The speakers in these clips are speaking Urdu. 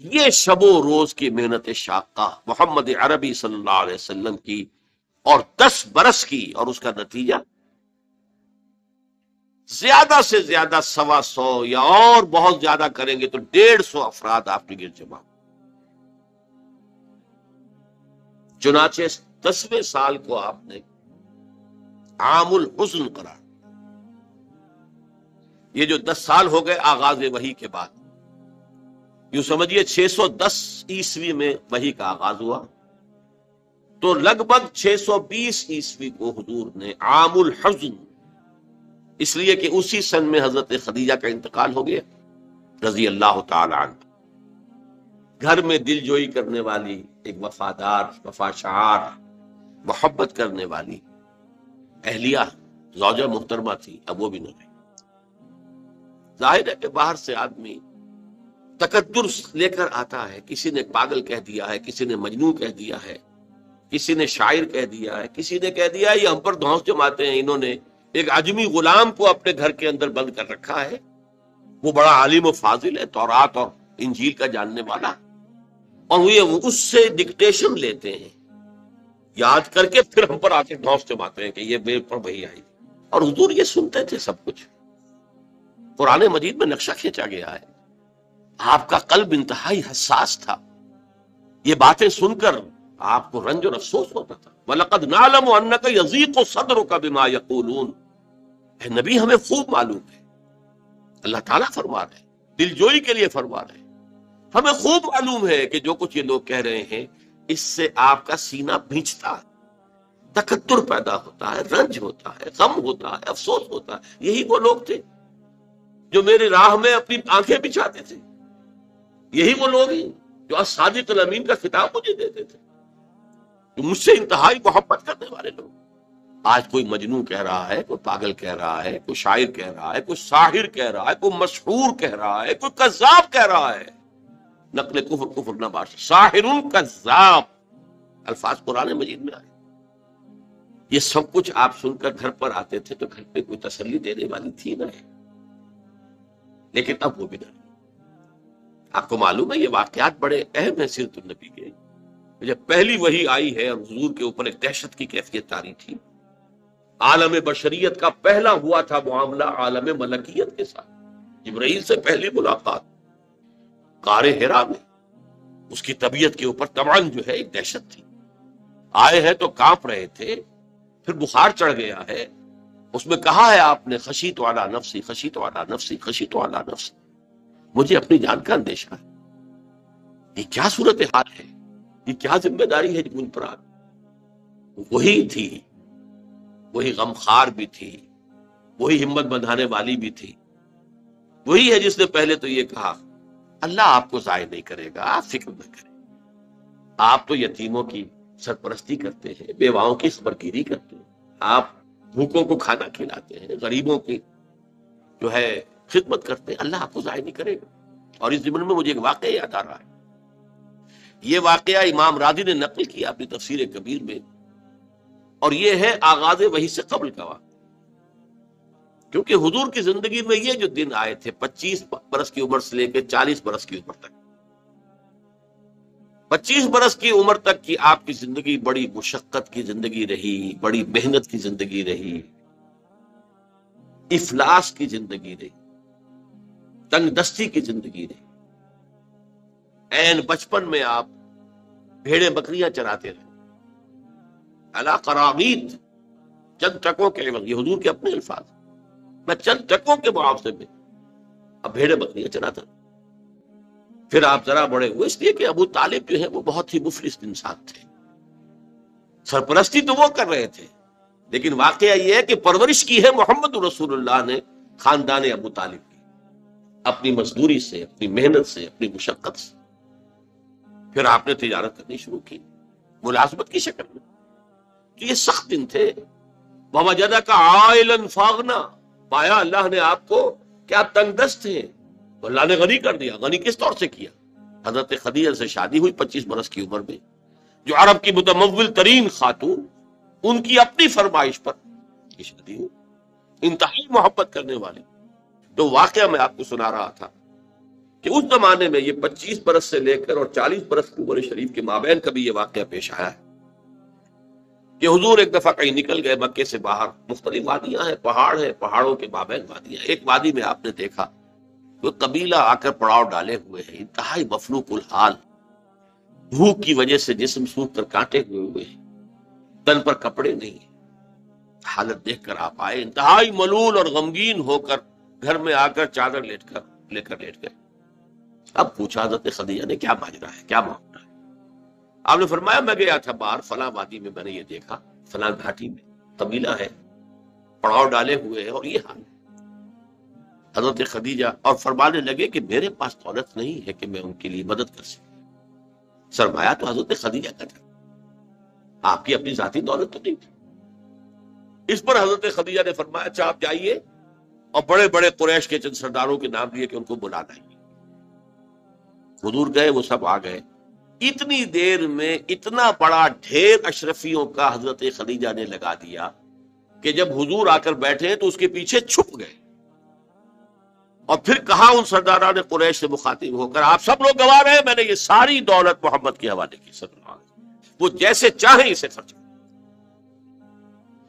یہ شب و روز کی محنت شاقہ محمد عربی صلی اللہ علیہ وسلم کی، اور 10 برس کی، اور اس کا نتیجہ زیادہ سے زیادہ 125 یا اور بہت زیادہ کریں گے تو 150 افراد آپ کے گرد جمع۔ چنانچہ 10ویں سال کو آپ نے عام الحزن قرار، یہ جو 10 سال ہو گئے آغاز وحی کے بعد، یوں سمجھیے 610 عیسوی میں وحی کا آغاز ہوا، تو لگ بھگ 620 عیسوی کو حضور نے عام الحزن، اس لیے کہ اسی سن میں حضرت خدیجہ کا انتقال ہو گیا رضی اللہ تعالی عنہ، گھر میں دل جوئی کرنے والی ایک وفادار، وفاشار، محبت کرنے والی اہلیہ زوجہ محترمہ تھی، اب وہ بھی نہ رہی۔ ظاہر ہے کہ باہر سے آدمی تقدر لے کر آتا ہے، کسی نے پاگل کہہ دیا ہے، کسی نے مجنون کہہ دیا ہے، کسی نے شاعر کہہ دیا ہے، کسی نے کہہ دیا ہے یہ ہم پر دھونس جماتے ہیں، انہوں نے ایک عجمی غلام کو اپنے گھر کے اندر بند کر رکھا ہے، وہ بڑا عالم و فاضل ہے، تورات اور انجیل کا جاننے والا، اور وہ اس سے ڈکٹیشن لیتے ہیں، یاد کر کے پھر ہم پر آ کے دھونس جماتے ہیں کہ یہ میرے پر وہی آئی، اور حضور یہ سنتے تھے سب کچھ۔ قرآن مجید میں نقشہ کھینچا گیا ہے، آپ کا قلب انتہائی حساس تھا، یہ باتیں سن کر آپ کو رنج اور افسوس ہوتا تھا۔ وَلَقَدْ نَعْلَمُ أَنَّكَ يَضِيقُ صَدْرُكَ بِمَا يَقُولُونَ، اے نبی ہمیں خوب معلوم ہے، اللہ تعالیٰ فرما رہے ہیں، دل جوئی کے لیے فرما رہے ہیں، ہمیں خوب معلوم ہے کہ جو کچھ یہ لوگ کہہ رہے ہیں اس سے آپ کا سینہ بھینچتا ہے، تکدر پیدا ہوتا ہے، رنج ہوتا ہے، غم ہوتا ہے، افسوس ہوتا ہے۔ یہی وہ لوگ تھے جو میری راہ میں اپنی آنکھیں بچھاتے تھے، یہی وہ لوگ ہیں جو الصادق الامین کا خطاب مجھے دیتے تھے، جو مجھ سے انتہائی محبت کرنے والے لوگ۔ آج کوئی مجنون کہہ رہا ہے، کوئی پاگل کہہ رہا ہے، کوئی شاعر کہہ رہا ہے، کوئی ساحر کہہ رہا ہے، کوئی مسحور کہہ رہا ہے، کوئی کذاب کہہ رہا ہے، نقل کفر کفر نہ باش، ساحر کذاب الفاظ قرآن مجید میں آئے۔ یہ سب کچھ آپ سن کر گھر پر آتے تھے تو گھر پہ کوئی تسلی دینے والی تھی نہ، لیکن اب وہ بھی نہ۔ آپ کو معلوم ہے یہ واقعات بڑے اہم ہیں سیرت النبی کے۔ جب پہلی وحی آئی ہے اور حضور کے اوپر ایک دہشت کی کیفیت طاری تھی، عالم بشریت کا پہلا ہوا تھا معاملہ عالم ملکیت کے ساتھ، جبرائیل سے پہلی ملاقات غار حرا میں، اس کی طبیعت کے اوپر طبعاً جو ہے ایک دہشت تھی، آئے ہیں تو کانپ رہے تھے، پھر بخار چڑھ گیا ہے، اس میں کہا ہے آپ نے خشیت علی نفسی، خشیت علی نفسی، خشیت علی نفسی، مجھے اپنی جان کا اندیشہ ہے۔ یہ کیا صورتحال ہے، یہ کیا ذمہ داری ہے جو مجھ پر آ گئی؟ وہی تھی، وہی غمخوار بھی تھی، وہی ہمت بندھانے والی بھی تھی، وہی ہے جس نے پہلے تو یہ کہا اللہ آپ کو ضائع نہیں کرے گا، آپ فکر نہ کریں، آپ تو یتیموں کی سرپرستی کرتے ہیں، بیواؤں کی خبرگیری کرتے ہیں، آپ بھوکوں کو کھانا کھلاتے ہیں، غریبوں کی جو ہے خدمت کرتے ہیں، اللہ آپ کو ضائع نہیں کرے گا۔ اور اس ضمن میں مجھے ایک واقعہ یاد آ رہا ہے، یہ واقعہ امام راضی نے نقل کیا اپنی تفسیر کبیر میں، اور یہ ہے آغاز وحی سے قبل کا واقعہ، کیونکہ حضور کی زندگی میں یہ جو دن آئے تھے 25 برس کی عمر سے لے کے 40 برس کی عمر تک، 25 برس کی عمر تک کی آپ کی زندگی بڑی مشقت کی زندگی رہی، بڑی محنت کی زندگی رہی، افلاس کی زندگی رہی، تنگ دستی کی زندگی رہی۔ عین بچپن میں آپ بھیڑیں بکریاں چراتے رہے، علی قراغیت، چند ٹکوں کے عوض، یہ حضور کے اپنے الفاظ، میں چند ٹکوں کے معاوضے میں اب بھیڑیں بکریاں چراتا تھا۔ پھر آپ ذرا بڑے ہوئے، اس لیے کہ ابو طالب جو ہے وہ بہت ہی مفلس انسان تھے، سرپرستی تو وہ کر رہے تھے، لیکن واقعہ یہ ہے کہ پرورش کی ہے محمد رسول اللہ نے خاندان ابو طالب کی، اپنی مزدوری سے، اپنی محنت سے، اپنی مشقت سے۔ پھر آپ نے تجارت کرنی شروع کی ملازمت کی شکل میں، تو یہ سخت دن تھے۔ وَوَجَدَكَ عَائِلًا فَأَغْنَىٰ، پایا اللہ نے آپ کو کیا تنگ دست ہیں، تو اللہ نے غنی کر دیا۔ غنی کس طور سے کیا؟ حضرت خدیجہ سے شادی ہوئی 25 برس کی عمر میں، جو عرب کی متمول ترین خاتون، ان کی اپنی فرمائش پر یہ شادی ہوئی، انتہائی محبت کرنے والی۔ تو واقعہ میں آپ کو سنا رہا تھا کہ اس زمانے میں یہ 25 برس سے لے کر اور 40 برس کی عمر شریف کے مابین کبھی یہ واقعہ پیش آیا ہے کہ حضور ایک دفعہ کہیں نکل گئے مکے سے باہر. مختلف وادیاں ہیں، پہاڑ ہیں، پہاڑوں کے مابین وادیاں. ایک وادی میں آپ نے دیکھا وہ قبیلہ آ کر پڑاؤ ڈالے ہوئے ہیں، انتہائی مفلوق الحال، بھوک کی وجہ سے جسم سوکھ کر کانٹے ہوئے ہیں، تن پر کپڑے نہیں. حالت دیکھ کر آپ آئے انتہائی ملول اور غمگین ہو کر، گھر میں آ کر چادر لیٹ گئے. اب پوچھا حضرت خدیجہ نے کیا ماجرا ہے، کیا معاملہ ہے؟ آپ نے فرمایا میں گیا تھا باہر فلاں وادی میں، میں نے یہ دیکھا فلاں گھاٹی میں قبیلہ ہے، پڑاؤ ڈالے ہوئے ہیں اور یہ حال ہے. حضرت خدیجہ اور فرمانے لگے کہ میرے پاس دولت نہیں ہے کہ میں ان کے لیے مدد کر سکوں. سرمایہ تو حضرت خدیجہ کا تھا، آپ کی اپنی ذاتی دولت تو نہیں تھی. اس پر حضرت خدیجہ نے فرمایا اچھا آپ جائیے اور بڑے بڑے قریش کے چند سرداروں کے نام لیے کہ ان کو بلا لائیے. حضور گئے، وہ سب آ گئے. اتنی دیر میں اتنا بڑا ڈھیر اشرفیوں کا حضرت خدیجہ نے لگا دیا کہ جب حضور آ کر بیٹھے تو اس کے پیچھے چھپ گئے. اور پھر کہا ان سرداران قریش سے مخاطب ہو کر آپ سب لوگ گواہ رہے، میں نے یہ ساری دولت محمد کے حوالے کی صلی اللہ علیہ وسلم، وہ جیسے چاہیں اسے خرچ کریں.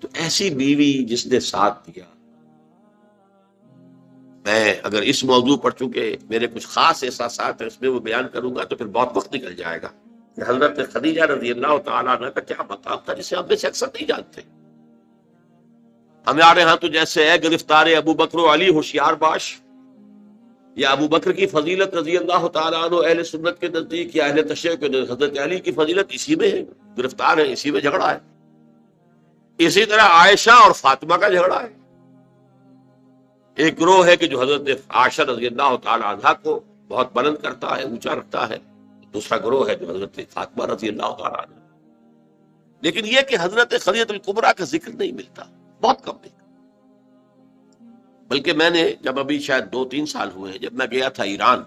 تو ایسی بیوی جس نے ساتھ دیا. میں اگر اس موضوع پر چونکہ میرے کچھ خاص احساسات ہیں اس میں وہ بیان کروں گا تو پھر بہت وقت نکل جائے گا کہ حضرت خدیجہ رضی اللہ تعالیٰ عنہ کا کیا مقام تھا جسے ہم میں سے اکثر نہیں جانتے. ہمارے ہاں تو جیسے ہے گرفتار ابو بکر و علی ہوشیار باش، یا ابو بکر کی فضیلت رضی اللہ تعالیٰ عنہ اہل سنت کے نزدیک یا اہل تشیع کے نزدیک حضرت علی کی فضیلت اسی میں ہے، گرفتار ہے، اسی میں جھگڑا ہے. اسی طرح عائشہ اور فاطمہ کا جھگڑا ہے. ایک گروہ ہے کہ جو حضرت عائشہ رضی اللہ تعالیٰ عنہ کو بہت بلند کرتا ہے، اونچا رکھتا ہے. دوسرا گروہ ہے جو حضرت فاطمہ رضی اللہ تعالیٰ عنہ. لیکن یہ کہ حضرت خدیجہ الکبریٰ کا ذکر نہیں ملتا، بہت کم ملتا. بلکہ میں نے جب ابھی شاید 2-3 سال ہوئے ہیں جب میں گیا تھا ایران،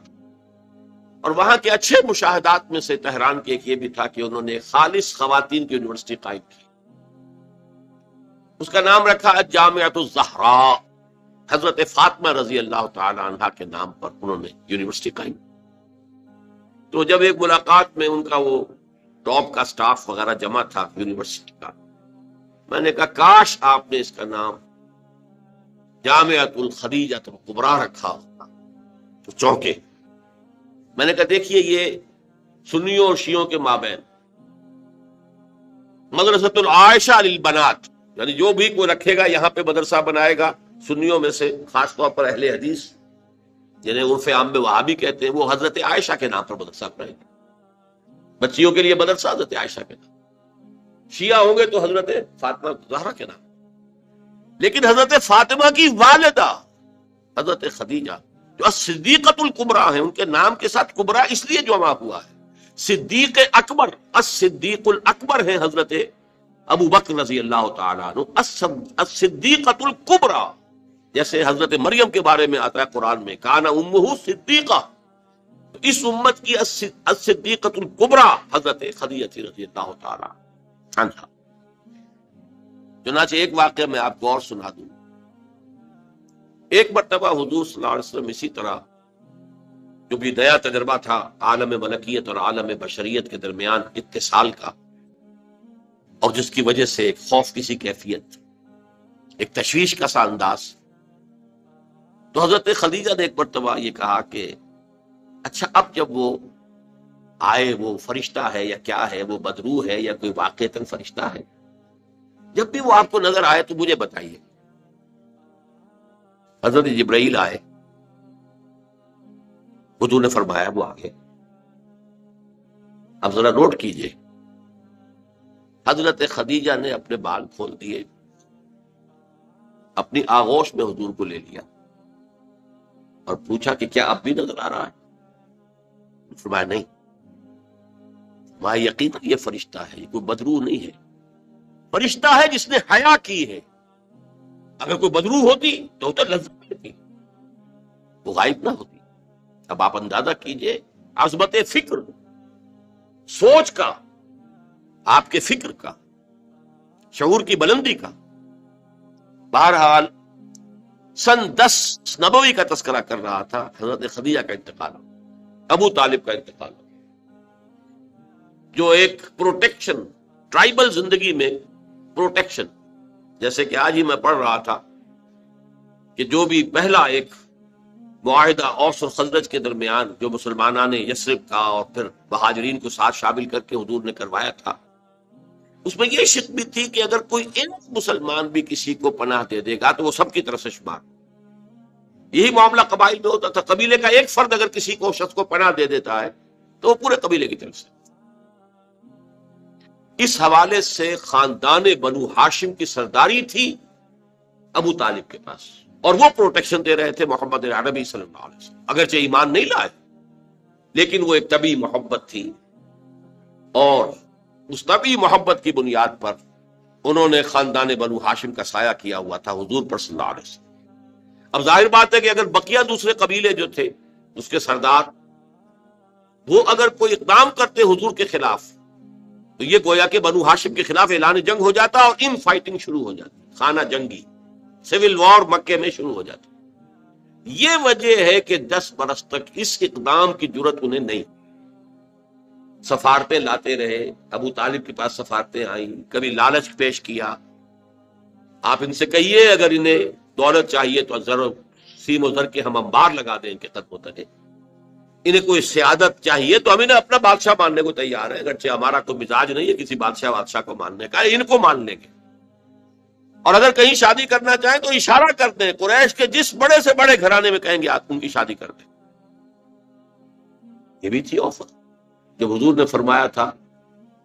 اور وہاں کے اچھے مشاہدات میں سے تہران کے ایک یہ بھی تھا کہ انہوں نے خالص خواتین کی یونیورسٹی قائم کی. اس کا نام رکھا جامعۃ الزہراء، حضرت فاطمہ رضی اللہ تعالی عنہا کے نام پر انہوں نے یونیورسٹی قائم. تو جب ایک ملاقات میں ان کا وہ ٹاپ کا سٹاف وغیرہ جمع تھا یونیورسٹی کا، میں نے کہا کاش آپ نے اس کا نام جامعۃ الخدیجہ الکبریٰ رکھا ہوتا تو چونکے. میں نے کہا دیکھیے یہ سنیوں اور شیعوں کے مابین مدرسۃ العائشہ للبنات، یعنی جو بھی کوئی رکھے گا یہاں پہ مدرسہ بنائے گا سنیوں میں سے، خاص طور پر اہل حدیث جنہیں عرف عام میں وہابی کہتے ہیں، وہ حضرت عائشہ کے نام پر مدرسہ بنائیں گے. بچیوں کے لیے مدرسہ حضرت عائشہ کے نام، شیعہ ہوں گے تو حضرت فاطمہ زہرا کے نام. لیکن حضرت فاطمہ کی والدہ حضرت خدیجہ جو صدیقۃ الکبریٰ ہیں، ان کے نام کے ساتھ کبریٰ اس لیے جمع ہوا ہے. صدیق اکبر، الصدیق الاکبر ہیں حضرت ابو بکر رضی اللہ تعالیٰ عنہ. الصدیقۃ الکبریٰ جیسے حضرت مریم کے بارے میں آتا ہے قرآن میں کان امہ صدیقہ، تو اس امت کی الصدیقۃ الکبریٰ حضرت خدیجہ رضی اللہ تعالیٰ عنہا. چنانچہ ایک واقعہ میں آپ کو اور سنا دوں. ایک مرتبہ حضور صلی اللہ علیہ وسلم اسی طرح جو بھی نیا تجربہ تھا عالم ملکیت اور عالم بشریت کے درمیان اتصال کا، اور جس کی وجہ سے ایک خوف کی سی کیفیت، ایک تشویش کا سا انداز. تو حضرت خدیجہ نے ایک مرتبہ یہ کہا کہ اچھا اب جب وہ آئے، وہ فرشتہ ہے یا کیا ہے، وہ بدروح ہے یا کوئی واقعتاً فرشتہ ہے، جب بھی وہ آپ کو نظر آئے تو مجھے بتائیے. حضرت جبرائیل آئے، حضور نے فرمایا وہ آگے. اب ذرا نوٹ کیجئے، حضرت خدیجہ نے اپنے بال کھول دیے، اپنی آغوش میں حضور کو لے لیا اور پوچھا کہ کیا اب بھی نظر آ رہا ہے؟ فرمایا نہیں. وہاں یقیناً یہ فرشتہ ہے، یہ کوئی بدروح نہیں ہے، فرشتہ ہے جس نے حیا کی ہے. اگر کوئی بدروح ہوتی تو لذت ہوتی، وہ غائب نہ ہوتی. اب آپ اندازہ کیجئے عظمت فکر، سوچ کا، آپ کے فکر کا، شعور کی بلندی کا. بہرحال سن 10 نبوی کا تذکرہ کر رہا تھا، حضرت خدیجہ کا انتقال. ابو طالب کا انتقال ہو، جو ایک پروٹیکشن، ٹرائبل زندگی میں پروٹیکشن، جیسے کہ آج ہی میں پڑھ رہا تھا کہ جو بھی پہلا ایک معاہدہ اوس اور خزرج کے درمیان جو مسلمانوں نے یثرب کا اور پھر مہاجرین کو ساتھ شامل کر کے حضور نے کروایا تھا، اس میں یہ شک بھی تھی کہ اگر کوئی ایک مسلمان بھی کسی کو پناہ دے دے گا تو وہ سب کی طرف سے شمار۔ یہی معاملہ قبائل میں ہوتا تھا، قبیلے کا ایک فرد اگر کسی کو شخص کو پناہ دے دیتا ہے تو وہ پورے قبیلے کی طرف سے۔ اس حوالے سے خاندان بنو ہاشم کی سرداری تھی ابو طالب کے پاس، اور وہ پروٹیکشن دے رہے تھے محمد عربی صلی اللہ علیہ وسلم، اگرچہ ایمان نہیں لائے لیکن وہ ایک طبی محبت تھی، اور اس طبی محبت کی بنیاد پر انہوں نے خاندان بنو ہاشم کا سایہ کیا ہوا تھا حضور پر صلی اللہ علیہ وسلم۔ اب ظاہر بات ہے کہ اگر بقیہ دوسرے قبیلے جو تھے اس کے سردار وہ اگر کوئی اقدام کرتے حضور کے خلاف تو یہ گویا کہ بنو ہاشم کے خلاف اعلان جنگ ہو جاتا اور ان فائٹنگ شروع ہو جاتی، خانہ جنگی، سول وار مکے میں شروع ہو جاتا۔ یہ وجہ ہے کہ 10 برس تک اس اقدام کی جرت انہیں نہیں، سفارتیں لاتے رہے، ابو طالب کے پاس سفارتیں آئیں، کبھی لالچ پیش کیا، آپ ان سے کہیے اگر انہیں دولت چاہیے تو ضرور سیم و زر کے ہم انبار لگا دیں ان کے قدموں تلے، انہیں کوئی سیادت چاہیے تو ہم انہیں اپنا بادشاہ ماننے کو تیار ہیں، اگرچہ ہمارا کوئی مزاج نہیں ہے کسی بادشاہ کو ماننے کا، ان کو مان لیں گے، اور اگر کہیں شادی کرنا چاہیں تو اشارہ کر دیں، قریش کے جس بڑے سے بڑے گھرانے میں کہیں گے آپ ان کی شادی کر دیں۔ یہ بھی تھی آفر جب حضور نے فرمایا تھا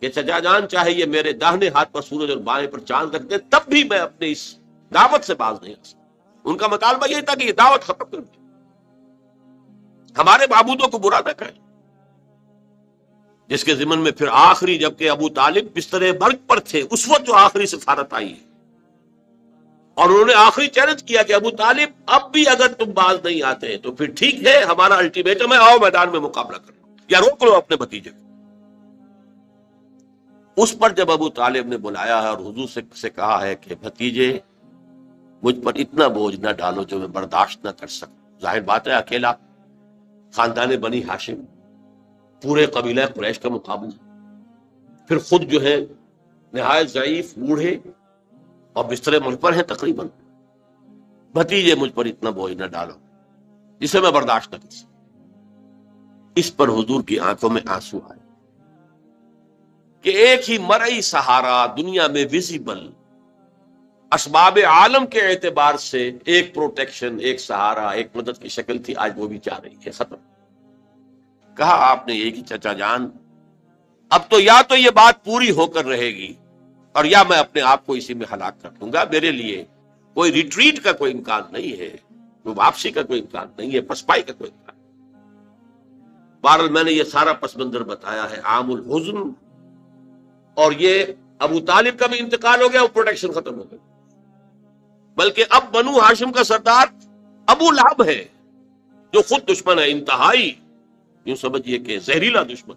کہ چچا جان چاہے یہ میرے داہنے ہاتھ پر سورج اور بائیں پر چاند رکھ دے تب بھی میں اپنے اس دعوت سے باز نہیں آ سکتا۔ ان کا مطالبہ یہ تھا کہ یہ دعوت ختم کر دیں، ہمارے معبودوں کو برا نہ کہیں، جس کے ضمن میں پھر آخری جبکہ ابو طالب بستر مرگ پر تھے اس وقت جو آخری سفارت آئی ہے، اور انہوں نے آخری چیلنج کیا کہ ابو طالب اب بھی اگر تم باز نہیں آتے تو پھر ٹھیک ہے، ہمارا الٹیمیٹم ہے، آؤ میدان میں مقابلہ کرو یا روک لو اپنے بھتیجے کو۔ اس پر جب ابو طالب نے بلایا ہے اور حضور سے کہا ہے کہ بھتیجے مجھ پر اتنا بوجھ نہ ڈالو جو میں برداشت نہ کر سکوں، ظاہر بات ہے اکیلا خاندان بنی ہاشم پورے قبیلہ قریش کا مقابلہ، پھر خود جو ہے نہایت ضعیف، بوڑھے اور بستر مرگ پر ہیں تقریباً، بھتیجے مجھ پر اتنا بوجھ نہ ڈالو جسے میں برداشت نہ کر سکوں۔ اس پر حضور کی آنکھوں میں آنسو آئے کہ ایک ہی مرئی سہارا دنیا میں ویزیبل اسباب عالم کے اعتبار سے ایک پروٹیکشن، ایک سہارا، ایک مدد کی شکل تھی، آج وہ بھی جا رہی ہے، ختم۔ کہا آپ نے یہ کہ چچا جان اب تو یا تو یہ بات پوری ہو کر رہے گی اور یا میں اپنے آپ کو اسی میں ہلاک کر دوں گا، میرے لیے کوئی ریٹریٹ کا کوئی امکان نہیں ہے، کوئی واپسی کا کوئی امکان نہیں ہے، پسپائی کا کوئی امکان۔ بہرحال میں نے یہ سارا پس منظر بتایا ہے عام الحزن، اور یہ ابو طالب کا بھی انتقال ہو گیا، وہ پروٹیکشن ختم ہو گئی، بلکہ اب بنو ہاشم کا سردار ابو لہب ہے جو خود دشمن ہے، انتہائی یوں سمجھیے کہ زہریلا دشمن۔